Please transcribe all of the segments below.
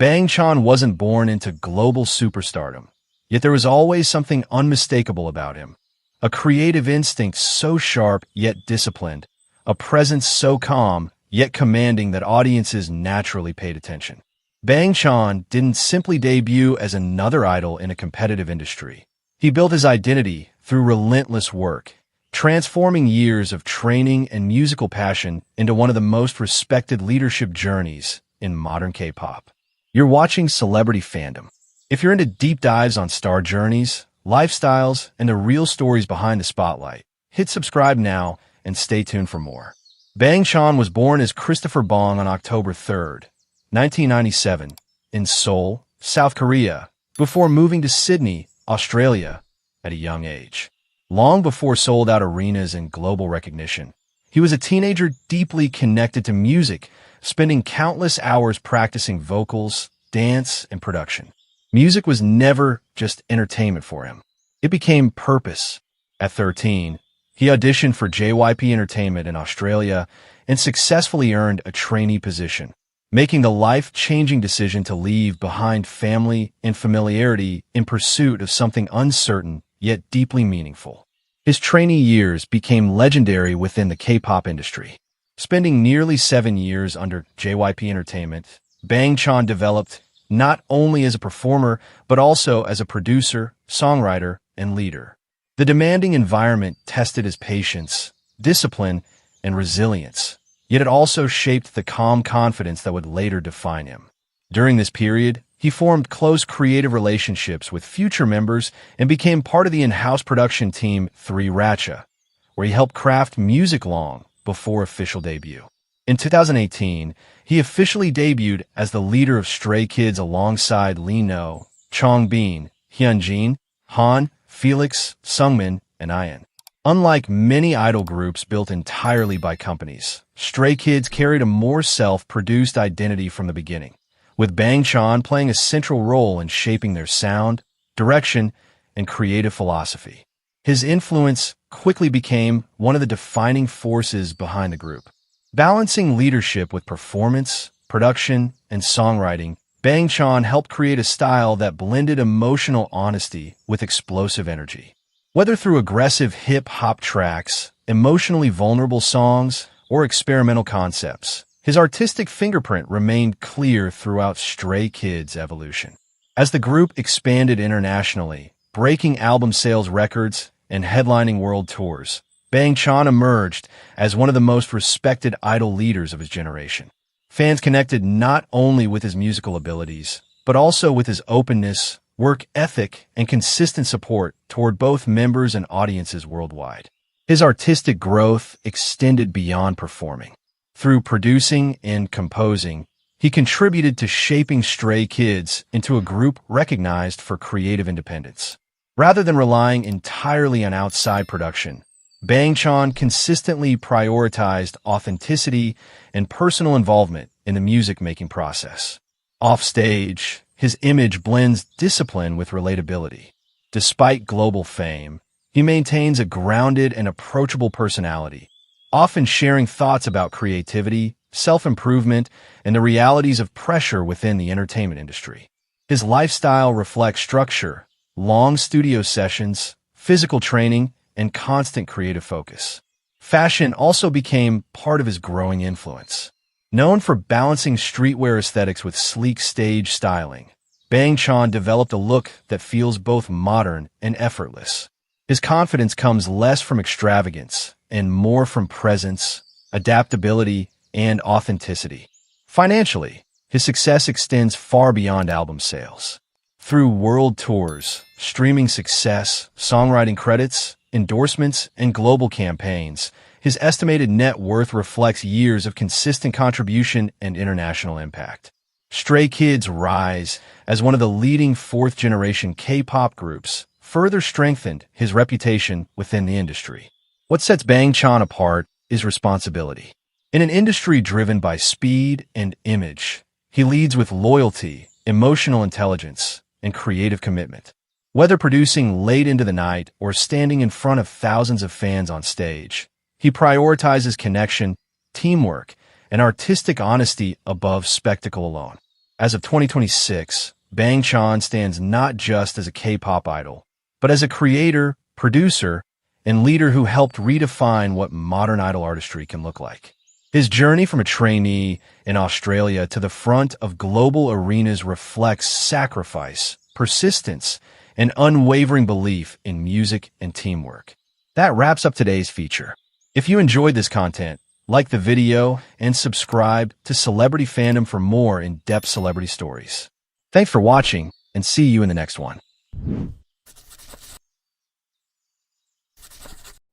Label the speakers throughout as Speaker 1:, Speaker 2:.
Speaker 1: Bang Chan wasn't born into global superstardom, yet there was always something unmistakable about him. A creative instinct so sharp yet disciplined, a presence so calm yet commanding that audiences naturally paid attention. Bang Chan didn't simply debut as another idol in a competitive industry. He built his identity through relentless work, transforming years of training and musical passion into one of the most respected leadership journeys in modern K-pop. You're watching Celebrity Fandom. If you're into deep dives on star journeys, lifestyles, and the real stories behind the spotlight, hit subscribe now and stay tuned for more. Bang Chan was born as Christopher Bong on October 3rd, 1997, in Seoul, South Korea, before moving to Sydney, Australia, at a young age. Long before sold-out arenas and global recognition, he was a teenager deeply connected to music, spending countless hours practicing vocals, dance, and production. Music was never just entertainment for him. It became purpose. At 13, he auditioned for JYP Entertainment in Australia and successfully earned a trainee position, making the life-changing decision to leave behind family and familiarity in pursuit of something uncertain yet deeply meaningful. His trainee years became legendary within the K-pop industry. Spending nearly 7 years under JYP Entertainment, Bang Chan developed not only as a performer, but also as a producer, songwriter, and leader. The demanding environment tested his patience, discipline, and resilience, yet it also shaped the calm confidence that would later define him. During this period, he formed close creative relationships with future members and became part of the in-house production team 3 Ratcha, where he helped craft music long before official debut. In 2018, he officially debuted as the leader of Stray Kids alongside Lee Know, Changbin, Hyunjin, Han, Felix, Sungmin, and Ian. Unlike many idol groups built entirely by companies, Stray Kids carried a more self-produced identity from the beginning, with Bang Chan playing a central role in shaping their sound, direction, and creative philosophy. His influence quickly became one of the defining forces behind the group. Balancing leadership with performance, production, and songwriting, Bang Chan helped create a style that blended emotional honesty with explosive energy. Whether through aggressive hip-hop tracks, emotionally vulnerable songs, or experimental concepts, his artistic fingerprint remained clear throughout Stray Kids' evolution. As the group expanded internationally, breaking album sales records and headlining world tours, Bang Chan emerged as one of the most respected idol leaders of his generation. Fans connected not only with his musical abilities, but also with his openness, work ethic, and consistent support toward both members and audiences worldwide. His artistic growth extended beyond performing. Through producing and composing, he contributed to shaping Stray Kids into a group recognized for creative independence. Rather than relying entirely on outside production, Bang Chan consistently prioritized authenticity and personal involvement in the music-making process. Offstage, his image blends discipline with relatability. Despite global fame, he maintains a grounded and approachable personality, often sharing thoughts about creativity, self-improvement, and the realities of pressure within the entertainment industry. His lifestyle reflects structure, long studio sessions, physical training, and constant creative focus. Fashion also became part of his growing influence. Known for balancing streetwear aesthetics with sleek stage styling, Bang Chan developed a look that feels both modern and effortless. His confidence comes less from extravagance and more from presence, adaptability, and authenticity. Financially, his success extends far beyond album sales. Through world tours, streaming success, songwriting credits, endorsements, and global campaigns, his estimated net worth reflects years of consistent contribution and international impact. Stray Kids' rise as one of the leading fourth-generation K-pop groups further strengthened his reputation within the industry. What sets Bang Chan apart is responsibility. In an industry driven by speed and image, he leads with loyalty, emotional intelligence, and creative commitment. Whether producing late into the night or standing in front of thousands of fans on stage, he prioritizes connection, teamwork, and artistic honesty above spectacle alone. As of 2026, Bang Chan stands not just as a K-pop idol, but as a creator, producer, and leader who helped redefine what modern idol artistry can look like. His journey from a trainee in Australia to the front of global arenas reflects sacrifice, persistence, and unwavering belief in music and teamwork. That wraps up today's feature. If you enjoyed this content, like the video and subscribe to Celebrity Fandom for more in-depth celebrity stories. Thanks for watching, and see you in the next one.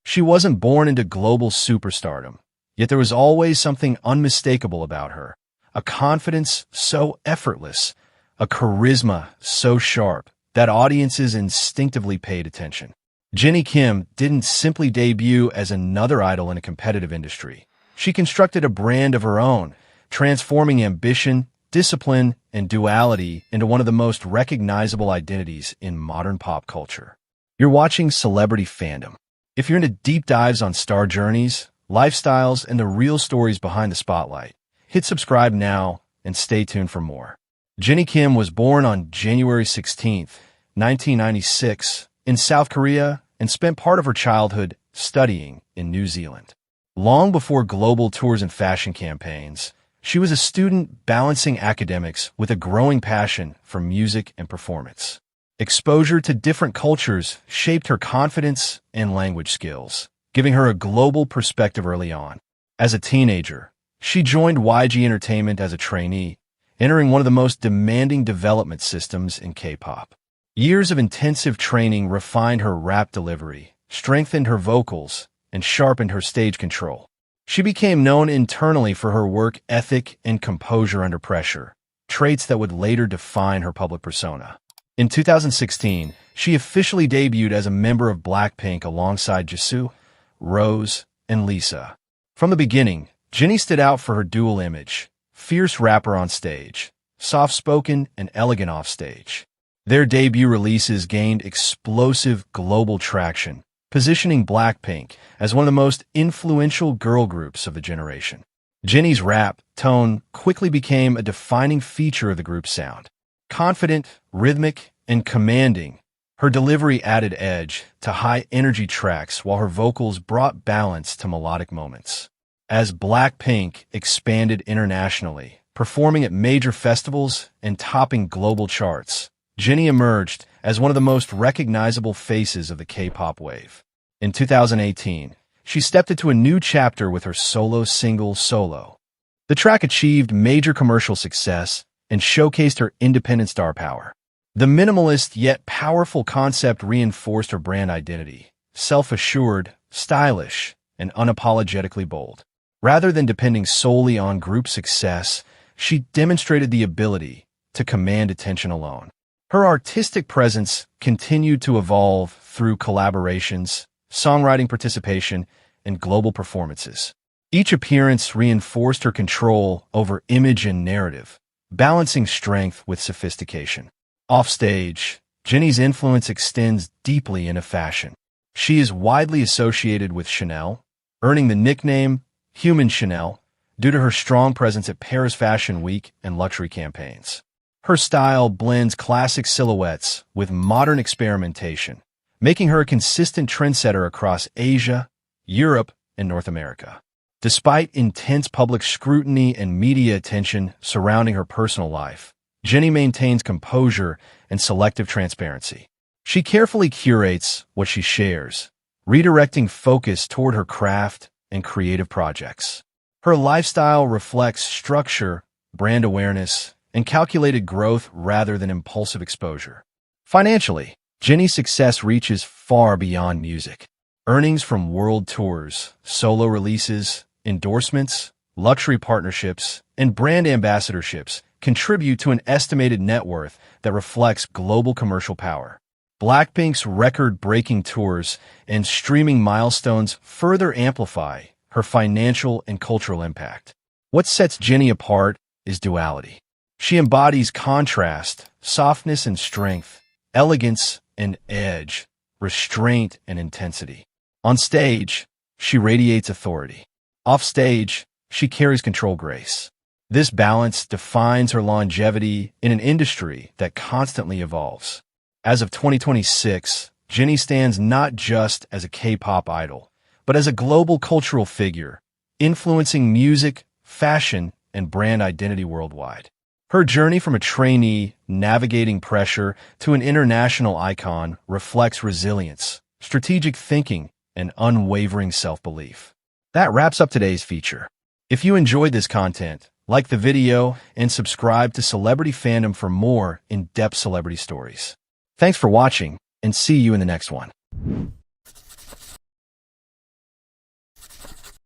Speaker 1: She wasn't born into global superstardom, yet there was always something unmistakable about her. A confidence so effortless, a charisma so sharp that audiences instinctively paid attention. Jennie Kim didn't simply debut as another idol in a competitive industry. She constructed a brand of her own, transforming ambition, discipline, and duality into one of the most recognizable identities in modern pop culture. You're watching Celebrity Fandom. If you're into deep dives on star journeys, lifestyles, and the real stories behind the spotlight, hit subscribe now and stay tuned for more. Jennie Kim was born on January 16, 1996, in South Korea and spent part of her childhood studying in New Zealand. Long before global tours and fashion campaigns, she was a student balancing academics with a growing passion for music and performance. Exposure to different cultures shaped her confidence and language skills, giving her a global perspective early on. As a teenager, she joined YG Entertainment as a trainee, entering one of the most demanding development systems in K-pop. Years of intensive training refined her rap delivery, strengthened her vocals, and sharpened her stage control. She became known internally for her work ethic and composure under pressure, traits that would later define her public persona. In 2016, she officially debuted as a member of BLACKPINK alongside Jisoo, Rose, and Lisa. From the beginning, Jennie stood out for her dual image: fierce rapper on stage, soft-spoken and elegant offstage. Their debut releases gained explosive global traction, positioning BLACKPINK as one of the most influential girl groups of the generation. Jennie's rap tone quickly became a defining feature of the group's sound. Confident, rhythmic, and commanding, her delivery added edge to high-energy tracks while her vocals brought balance to melodic moments. As BLACKPINK expanded internationally, performing at major festivals and topping global charts, Jennie emerged as one of the most recognizable faces of the K-pop wave. In 2018, she stepped into a new chapter with her solo single, Solo. The track achieved major commercial success and showcased her independent star power. The minimalist yet powerful concept reinforced her brand identity: self-assured, stylish, and unapologetically bold. Rather than depending solely on group success, she demonstrated the ability to command attention alone. Her artistic presence continued to evolve through collaborations, songwriting participation, and global performances. Each appearance reinforced her control over image and narrative, balancing strength with sophistication. Offstage, Jennie's influence extends deeply into fashion. She is widely associated with Chanel, earning the nickname Human Chanel due to her strong presence at Paris Fashion Week and luxury campaigns. Her style blends classic silhouettes with modern experimentation, making her a consistent trendsetter across Asia, Europe, and North America. Despite intense public scrutiny and media attention surrounding her personal life, Jennie maintains composure and selective transparency. She carefully curates what she shares, redirecting focus toward her craft and creative projects. Her lifestyle reflects structure, brand awareness, and calculated growth rather than impulsive exposure. Financially, Jennie's success reaches far beyond music. Earnings from world tours, solo releases, endorsements, luxury partnerships, and brand ambassadorships contribute to an estimated net worth that reflects global commercial power. BLACKPINK's record-breaking tours and streaming milestones further amplify her financial and cultural impact. What sets Jennie apart is duality. She embodies contrast, softness and strength, elegance and edge, restraint and intensity. On stage, she radiates authority. Off stage, she carries control grace. This balance defines her longevity in an industry that constantly evolves. As of 2026, Jennie stands not just as a K-pop idol, but as a global cultural figure, influencing music, fashion, and brand identity worldwide. Her journey from a trainee navigating pressure to an international icon reflects resilience, strategic thinking, and unwavering self-belief. That wraps up today's feature. If you enjoyed this content, like the video and subscribe to Celebrity Fandom for more in-depth celebrity stories. Thanks for watching, and see you in the next one.